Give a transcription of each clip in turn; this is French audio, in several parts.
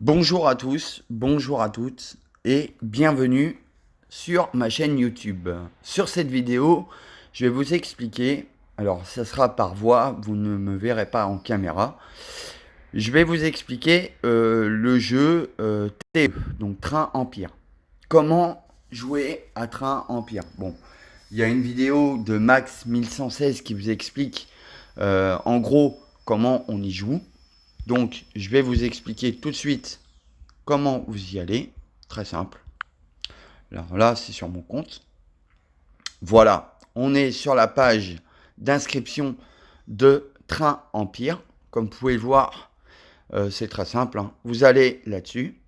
Bonjour à tous, bonjour à toutes et bienvenue sur ma chaîne YouTube. Sur cette vidéo, je vais vous expliquer, alors ça sera par voix, vous ne me verrez pas en caméra, je vais vous expliquer le jeu TE, donc Train Empire. Comment jouer à Train Empire. Bon, il y a une vidéo de Max 1116 qui vous explique en gros comment on y joue. Donc je vais vous expliquer tout de suite comment vous y allez. Très simple. Alors là, c'est sur mon compte. Voilà, on est sur la page d'inscription de Train Empire. Comme vous pouvez le voir, c'est très simple, hein. Vous allez là-dessus.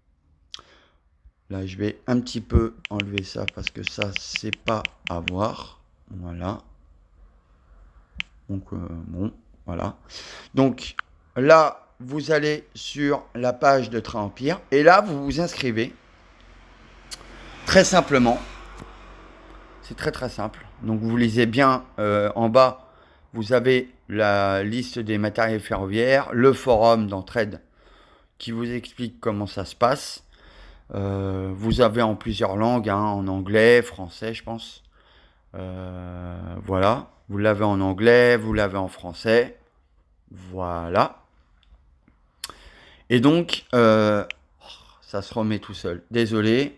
Là, je vais un petit peu enlever ça parce que ça, c'est pas à voir. Voilà. Donc, bon, voilà. Donc, là, vous allez sur la page de Train Empire. Et là, vous vous inscrivez. Très simplement. C'est très très simple. Donc vous lisez bien en bas, vous avez la liste des matériels ferroviaires, le forum d'entraide qui vous explique comment ça se passe. Vous avez en plusieurs langues, hein, en anglais, français, je pense. Voilà, vous l'avez en anglais, vous l'avez en français. Voilà. Et donc, ça se remet tout seul. Désolé,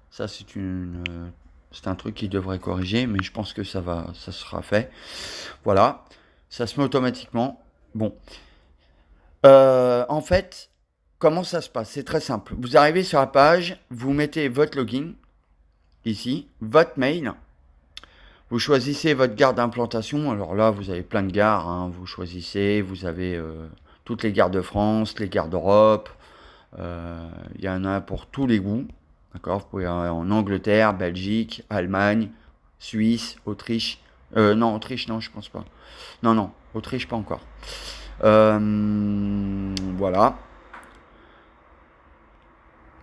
ça c'est un truc qui devrait corriger, mais je pense que ça sera fait. Voilà, ça se met automatiquement. Bon, en fait, comment ça se passe? C'est très simple. Vous arrivez sur la page, vous mettez votre login ici, votre mail. Vous choisissez votre gare d'implantation. Alors là, vous avez plein de gares, hein. Vous choisissez, vous avez toutes les gares de France, les gares d'Europe. Il y en a pour tous les goûts. D'accord. Vous pouvez aller en Angleterre, Belgique, Allemagne, Suisse, Autriche. Non, Autriche, non, je pense pas. Non, non, Autriche, pas encore. Voilà.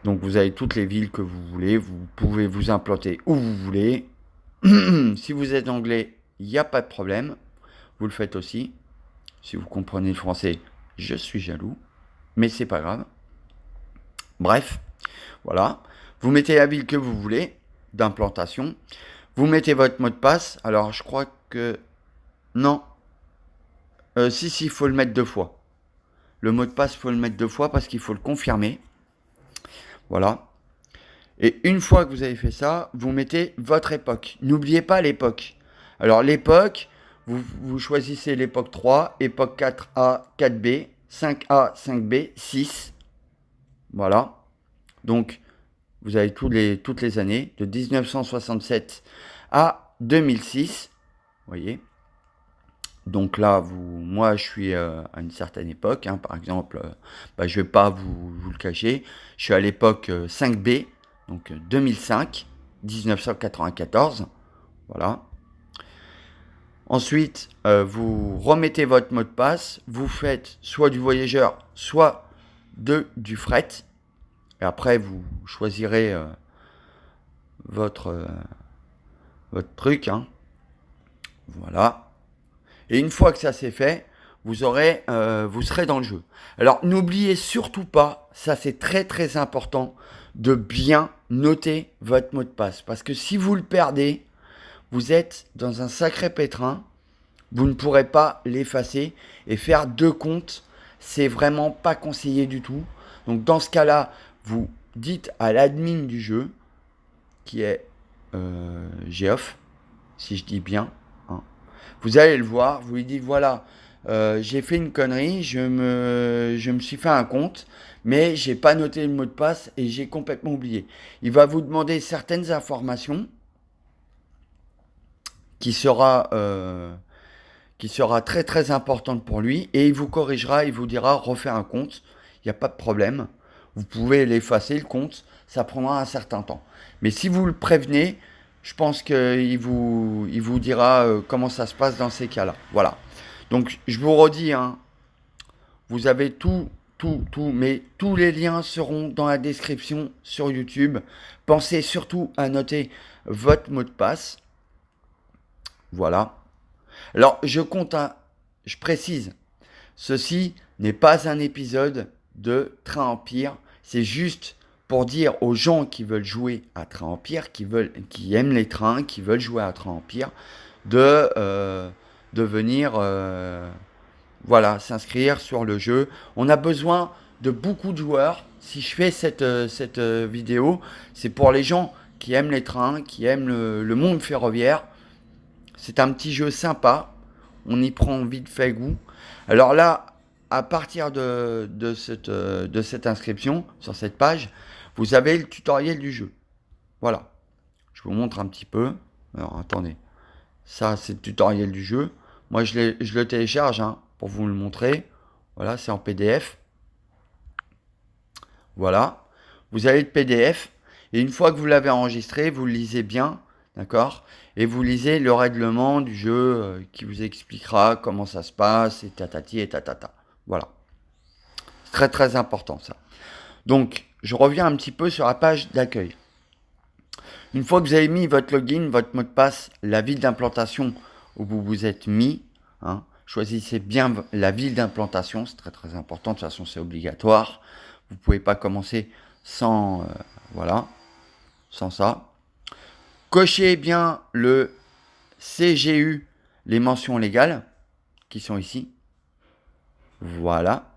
Donc vous avez toutes les villes que vous voulez. Vous pouvez vous implanter où vous voulez. Si vous êtes anglais, il n'y a pas de problème. Vous le faites aussi. Si vous comprenez le français, je suis jaloux. Mais c'est pas grave. Bref, voilà. Vous mettez la ville que vous voulez d'implantation. Vous mettez votre mot de passe. Alors, je crois que... Non. Si, il faut le mettre deux fois. Le mot de passe, il faut le mettre deux fois parce qu'il faut le confirmer. Voilà. Et une fois que vous avez fait ça, vous mettez votre époque. N'oubliez pas l'époque. Alors, l'époque, vous choisissez l'époque 3, époque 4A, 4B, 5A, 5B, 6. Voilà. Donc, vous avez toutes les années, de 1967 à 2006. Vous voyez. Donc là, moi, je suis à une certaine époque, hein. Par exemple, je ne vais pas vous le cacher. Je suis à l'époque 5B, donc 2005, 1994. Voilà. Ensuite, vous remettez votre mot de passe. Vous faites soit du voyageur, soit du fret. Et après, vous choisirez votre, votre truc, hein. Voilà. Et une fois que ça c'est fait, vous serez dans le jeu. Alors n'oubliez surtout pas, ça c'est très très important, de bien noter votre mot de passe. Parce que si vous le perdez, vous êtes dans un sacré pétrin. Vous ne pourrez pas l'effacer et faire deux comptes. C'est vraiment pas conseillé du tout. Donc dans ce cas-là, vous dites à l'admin du jeu, qui est Geoff, si je dis bien, hein. Vous allez le voir, vous lui dites voilà, j'ai fait une connerie, je me suis fait un compte, mais j'ai pas noté le mot de passe et j'ai complètement oublié. Il va vous demander certaines informations qui sera, euh, qui sera très très importante pour lui et il vous corrigera, il vous dira refaire un compte, il n'y a pas de problème. Vous pouvez l'effacer le compte, ça prendra un certain temps. Mais si vous le prévenez, je pense il vous dira comment ça se passe dans ces cas-là. Voilà. Donc je vous redis, hein, vous avez tout, mais tous les liens seront dans la description sur YouTube. Pensez surtout à noter votre mot de passe. Voilà. Alors je précise, ceci n'est pas un épisode de Train Empire. C'est juste pour dire aux gens qui veulent jouer à Train Empire, qui aiment les trains, qui veulent jouer à Train Empire, de venir voilà, s'inscrire sur le jeu. On a besoin de beaucoup de joueurs. Si je fais cette vidéo, c'est pour les gens qui aiment les trains, qui aiment le monde ferroviaire. C'est un petit jeu sympa. On y prend vite fait goût. Alors là, à partir de cette inscription, sur cette page, vous avez le tutoriel du jeu. Voilà. Je vous montre un petit peu. Alors, attendez. Ça, c'est le tutoriel du jeu. Moi, je le télécharge hein, pour vous le montrer. Voilà, c'est en PDF. Voilà. Vous avez le PDF. Et une fois que vous l'avez enregistré, vous le lisez bien. D'accord? Et vous lisez le règlement du jeu qui vous expliquera comment ça se passe, et tatati et tatata. Voilà. C'est très très important ça. Donc, je reviens un petit peu sur la page d'accueil. Une fois que vous avez mis votre login, votre mot de passe, la ville d'implantation où vous vous êtes mis, hein, choisissez bien la ville d'implantation, c'est très très important, de toute façon c'est obligatoire. Vous ne pouvez pas commencer sans, voilà, sans ça. Cochez bien le CGU, les mentions légales qui sont ici. Voilà.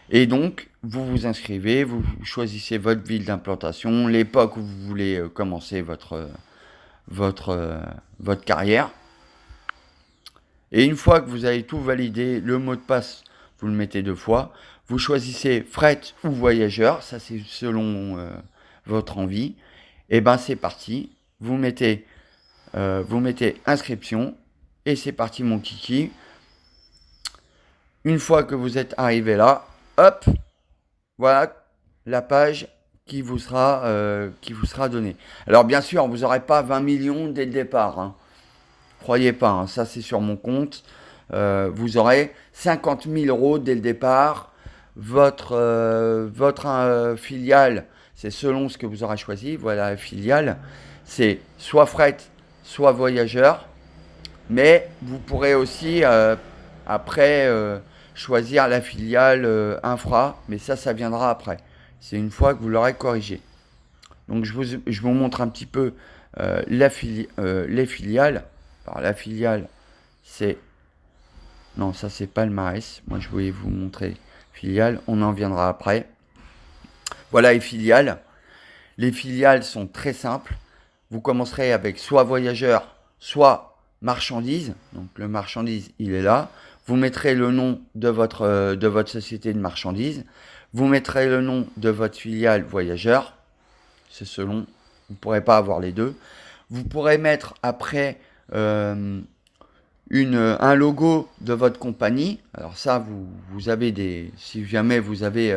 Et donc, vous vous inscrivez, vous choisissez votre ville d'implantation, l'époque où vous voulez commencer votre carrière. Et une fois que vous avez tout validé, le mot de passe, vous le mettez 2 fois. Vous choisissez fret ou voyageur, ça c'est selon votre envie. Et ben c'est parti, vous mettez inscription et c'est parti mon kiki. Une fois que vous êtes arrivé là, hop, voilà la page qui vous sera donnée. Alors bien sûr, vous n'aurez pas 20 millions dès le départ. Hein. Croyez pas, hein, ça c'est sur mon compte. Vous aurez 50 000 euros dès le départ. Votre filiale, c'est selon ce que vous aurez choisi. Voilà la filiale. C'est soit fret, soit voyageur. Mais vous pourrez aussi, après, choisir la filiale infra. Mais ça viendra après. C'est une fois que vous l'aurez corrigé. Donc je vous montre un petit peu les filiales. Alors la filiale, c'est... Non, ça c'est palmarès. Moi je voulais vous montrer filiale. On en viendra après. Voilà les filiales. Les filiales sont très simples. Vous commencerez avec soit voyageur, soit marchandise. Donc le marchandise, il est là. Vous mettrez le nom de votre société de marchandise. Vous mettrez le nom de votre filiale voyageur. C'est selon. Vous ne pourrez pas avoir les deux. Vous pourrez mettre après un logo de votre compagnie. Alors ça, vous avez des... Si jamais vous avez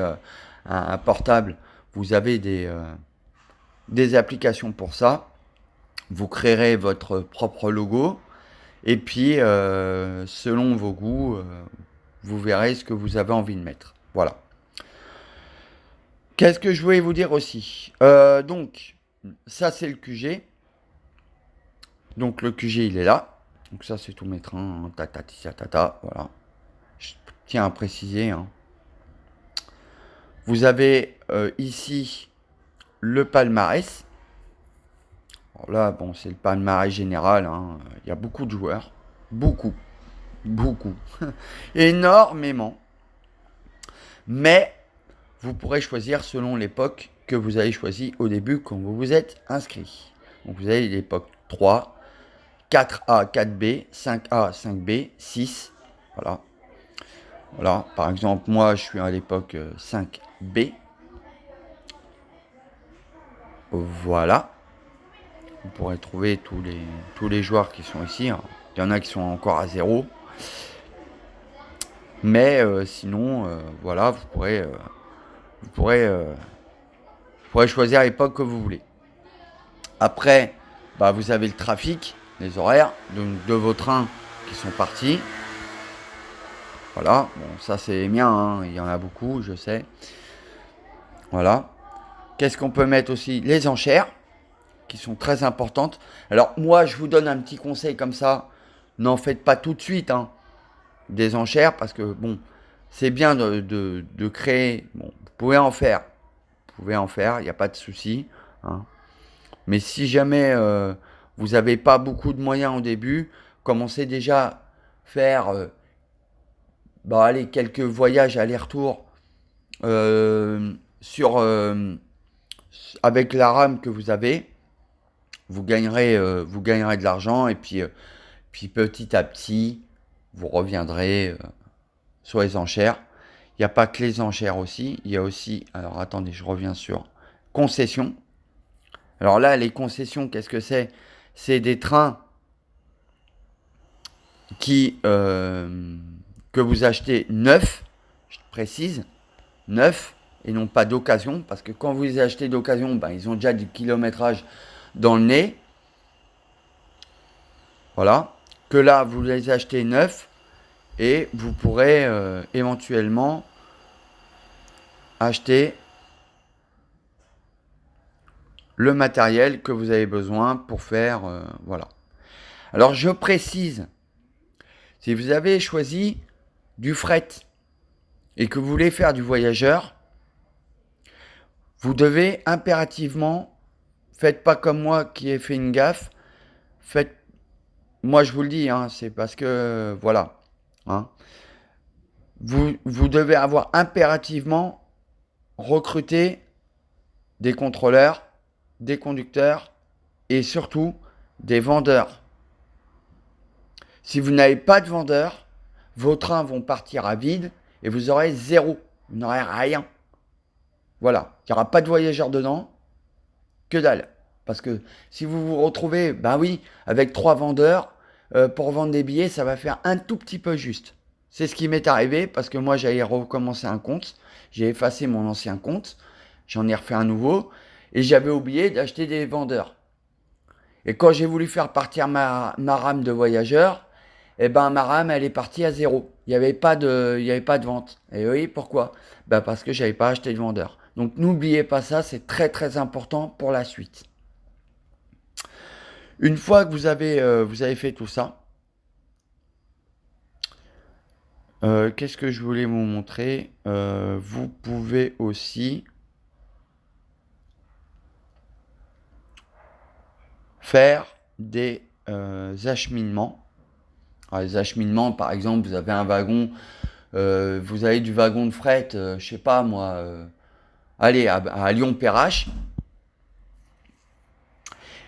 un portable, vous avez des applications pour ça. Vous créerez votre propre logo. Et puis, selon vos goûts, vous verrez ce que vous avez envie de mettre. Voilà. Qu'est-ce que je voulais vous dire aussi donc, ça c'est le QG. Donc le QG, il est là. Donc ça, c'est tous mes trains. Hein, tata, voilà. Je tiens à préciser. Hein. Vous avez ici le palmarès. Alors là, bon, c'est le palmarès général. Hein. Il y a beaucoup de joueurs. Beaucoup. Énormément. Mais vous pourrez choisir selon l'époque que vous avez choisi au début quand vous vous êtes inscrit. Donc vous avez l'époque 3, 4A, 4B, 5A, 5B, 6. Voilà. Voilà. Par exemple, moi, je suis à l'époque 5B. Voilà. Vous pourrez trouver tous les joueurs qui sont ici. Hein. Il y en a qui sont encore à 0. Mais sinon, voilà, vous pourrez choisir l'époque que vous voulez. Après, bah, vous avez le trafic, les horaires de vos trains qui sont partis. Voilà, bon, ça c'est les miens, hein. Il y en a beaucoup, je sais. Voilà. Qu'est-ce qu'on peut mettre aussi? Les enchères, qui sont très importantes. Alors moi, je vous donne un petit conseil comme ça. N'en faites pas tout de suite, hein, des enchères, parce que bon, c'est bien de créer. Bon, vous pouvez en faire. Vous pouvez en faire, il n'y a pas de souci. Hein. Mais si jamais vous n'avez pas beaucoup de moyens au début, commencez déjà à faire allez, quelques voyages aller-retour sur, avec la RAM que vous avez. Vous gagnerez de l'argent et puis petit à petit, vous reviendrez sur les enchères. Il n'y a pas que les enchères aussi, il y a aussi, alors attendez, je reviens sur concessions. Alors là, les concessions, qu'est-ce que c'est? C'est des trains que vous achetez neufs, je précise, neufs, et non pas d'occasion, parce que quand vous les achetez d'occasion, ben, ils ont déjà du kilométrage dans le nez. Voilà. Que là, vous les achetez neufs, et vous pourrez éventuellement acheter le matériel que vous avez besoin pour faire, voilà. Alors je précise, si vous avez choisi du fret et que vous voulez faire du voyageur, vous devez impérativement, faites pas comme moi qui ai fait une gaffe, faites, moi je vous le dis, hein, c'est parce que, voilà, hein, vous devez avoir impérativement recruté des contrôleurs, des conducteurs et surtout des vendeurs. Si vous n'avez pas de vendeurs, vos trains vont partir à vide et vous aurez zéro. Vous n'aurez rien. Voilà. Il n'y aura pas de voyageurs dedans. Que dalle. Parce que si vous vous retrouvez, ben oui, avec 3 vendeurs, pour vendre des billets, ça va faire un tout petit peu juste. C'est ce qui m'est arrivé parce que moi, j'allais recommencer un compte. J'ai effacé mon ancien compte. J'en ai refait un nouveau. Et j'avais oublié d'acheter des vendeurs. Et quand j'ai voulu faire partir ma rame de voyageurs, eh ben ma rame elle est partie à zéro. Il n'y avait pas de vente. Et oui, pourquoi? Ben parce que j'avais pas acheté de vendeur. Donc n'oubliez pas ça, c'est très très important pour la suite. Une fois que vous avez fait tout ça, qu'est-ce que je voulais vous montrer? Vous pouvez aussi faire des acheminements. Alors, les acheminements, par exemple, vous avez un wagon, vous avez du wagon de fret, je sais pas moi, allez, à Lyon-Perrache,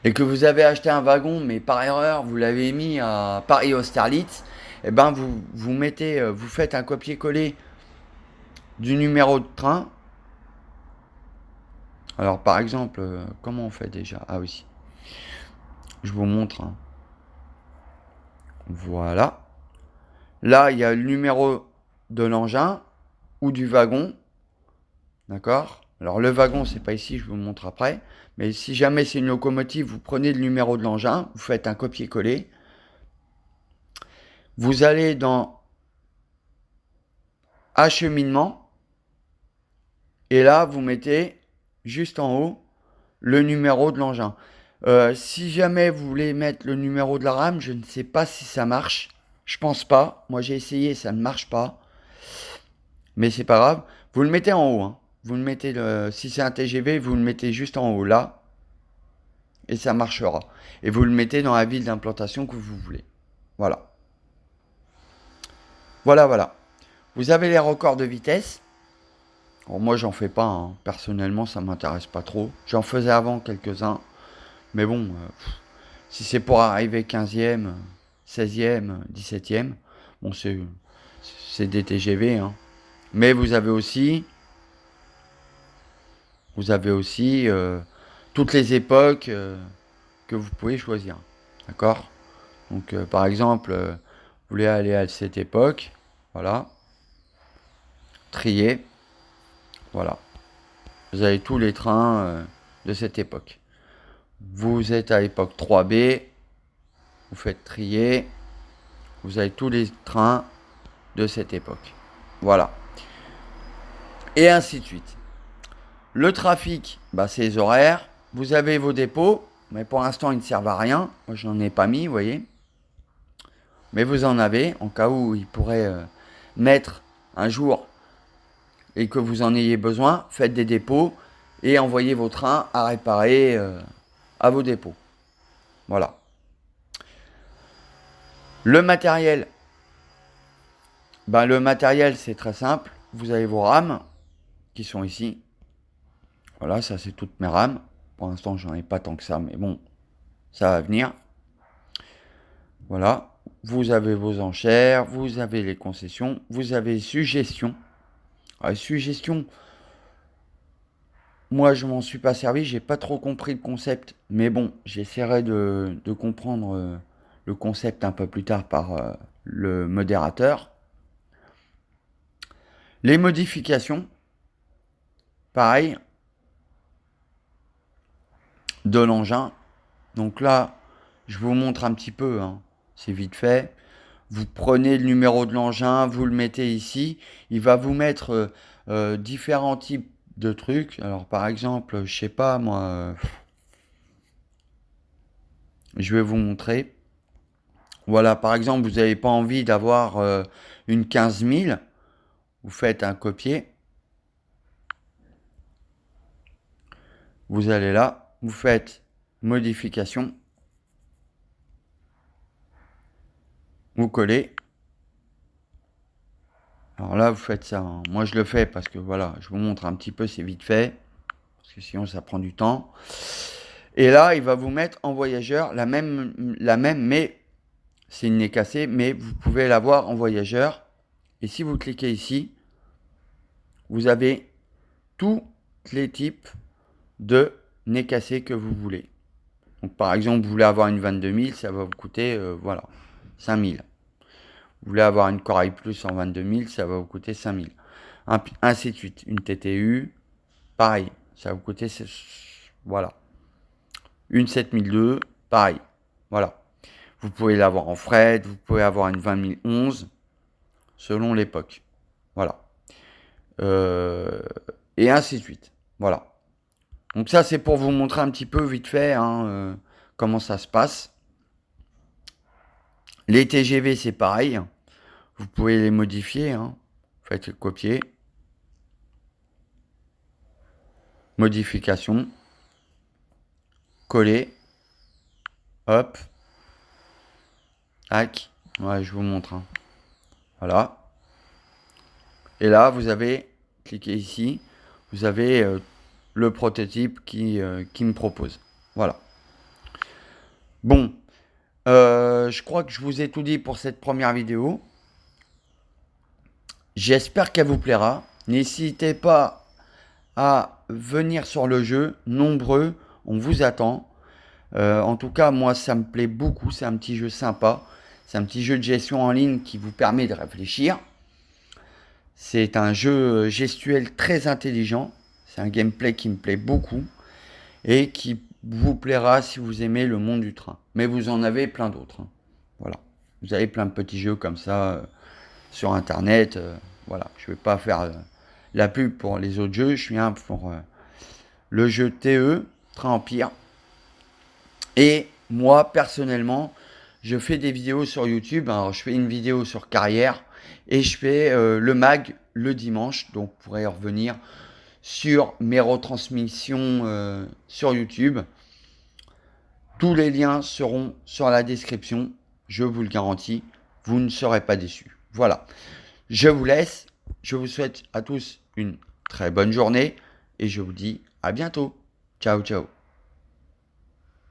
et que vous avez acheté un wagon, mais par erreur, vous l'avez mis à Paris-Austerlitz, et ben vous faites un copier-coller du numéro de train. Alors par exemple, comment on fait déjà? Ah oui, je vous montre. Hein. Voilà. Là, il y a le numéro de l'engin ou du wagon. D'accord? Alors le wagon, c'est pas ici, je vous montre après. Mais si jamais c'est une locomotive, vous prenez le numéro de l'engin, vous faites un copier-coller. Vous allez dans acheminement. Et là, vous mettez juste en haut le numéro de l'engin. Si jamais vous voulez mettre le numéro de la rame, je ne sais pas si ça marche. Je pense pas. Moi, j'ai essayé, ça ne marche pas. Mais c'est pas grave. Vous le mettez en haut. Hein. Vous le mettez, si c'est un TGV, vous le mettez juste en haut là. Et ça marchera. Et vous le mettez dans la ville d'implantation que vous voulez. Voilà. Voilà, voilà. Vous avez les records de vitesse. Alors moi, j'en fais pas. Hein. Personnellement, ça m'intéresse pas trop. J'en faisais avant quelques-uns. Mais bon, si c'est pour arriver 15e, 16e, 17e, bon, c'est des TGV. Hein. Mais vous avez aussi toutes les époques que vous pouvez choisir. D'accord? Donc, par exemple, vous voulez aller à cette époque. Voilà. Trier. Voilà. Vous avez tous les trains de cette époque. Vous êtes à l'époque 3B. Vous faites trier. Vous avez tous les trains de cette époque. Voilà. Et ainsi de suite. Le trafic, bah, c'est les horaires. Vous avez vos dépôts, mais pour l'instant, ils ne servent à rien. Moi, je n'en ai pas mis, vous voyez. Mais vous en avez, en cas où ils pourraient mettre un jour et que vous en ayez besoin, faites des dépôts et envoyez vos trains à réparer à vos dépôts. Voilà. Le matériel. Le matériel, c'est très simple. Vous avez vos rames qui sont ici. Voilà, ça c'est toutes mes rames. Pour l'instant, j'en ai pas tant que ça, mais bon, ça va venir. Voilà. Vous avez vos enchères, vous avez les concessions, vous avez suggestions. Suggestions, moi je m'en suis pas servi, j'ai pas trop compris le concept, mais bon, j'essaierai de comprendre le concept un peu plus tard par le modérateur. Les modifications, pareil, de l'engin. Donc là, je vous montre un petit peu, hein. C'est vite fait. Vous prenez le numéro de l'engin, vous le mettez ici. Il va vous mettre différents types de trucs. Alors par exemple, je sais pas moi, je vais vous montrer. Voilà, par exemple, vous n'avez pas envie d'avoir une 15 000. Vous faites un copier. Vous allez là, vous faites modification. Vous collez. Alors là, vous faites ça, hein. Moi, je le fais parce que voilà, je vous montre un petit peu, c'est vite fait. Parce que sinon, ça prend du temps. Et là, il va vous mettre en voyageur la même mais c'est une nez cassée, mais vous pouvez l'avoir en voyageur. Et si vous cliquez ici, vous avez tous les types de nez cassés que vous voulez. Donc, par exemple, vous voulez avoir une 22 000, ça va vous coûter, voilà, 5 000. Vous voulez avoir une Corail Plus en 22 000, ça va vous coûter 5 000. Ainsi de suite. Une TTU, pareil, ça va vous coûter, voilà. Une 7002, pareil, voilà. Vous pouvez l'avoir en fret, vous pouvez avoir une 20011, selon l'époque. Voilà. Et ainsi de suite. Voilà. Donc ça, c'est pour vous montrer un petit peu vite fait hein, comment ça se passe. Les TGV, c'est pareil. Vous pouvez les modifier. Hein. Faites le copier. Modification. Coller. Hop. Tac. Ouais, je vous montre. Hein. Voilà. Et là, vous avez, cliquez ici, vous avez le prototype qui me propose. Voilà. Bon, je crois que je vous ai tout dit pour cette première vidéo. J'espère qu'elle vous plaira. N'hésitez pas à venir sur le jeu. Nombreux, on vous attend. En tout cas, moi, ça me plaît beaucoup. C'est un petit jeu sympa. C'est un petit jeu de gestion en ligne qui vous permet de réfléchir. C'est un jeu gestuel très intelligent. C'est un gameplay qui me plaît beaucoup et qui vous plaira si vous aimez le monde du train. Mais vous en avez plein d'autres. Hein. Voilà. Vous avez plein de petits jeux comme ça sur Internet. Voilà. Je ne vais pas faire la pub pour les autres jeux. Je viens pour le jeu TE, Train Empire. Et moi, personnellement, je fais des vidéos sur YouTube. Alors, je fais une vidéo sur carrière et je fais le mag le dimanche. Donc, vous pourrez revenir sur mes retransmissions sur YouTube. Tous les liens seront sur la description. Je vous le garantis, vous ne serez pas déçus. Voilà. Je vous laisse. Je vous souhaite à tous une très bonne journée et je vous dis à bientôt. Ciao, ciao.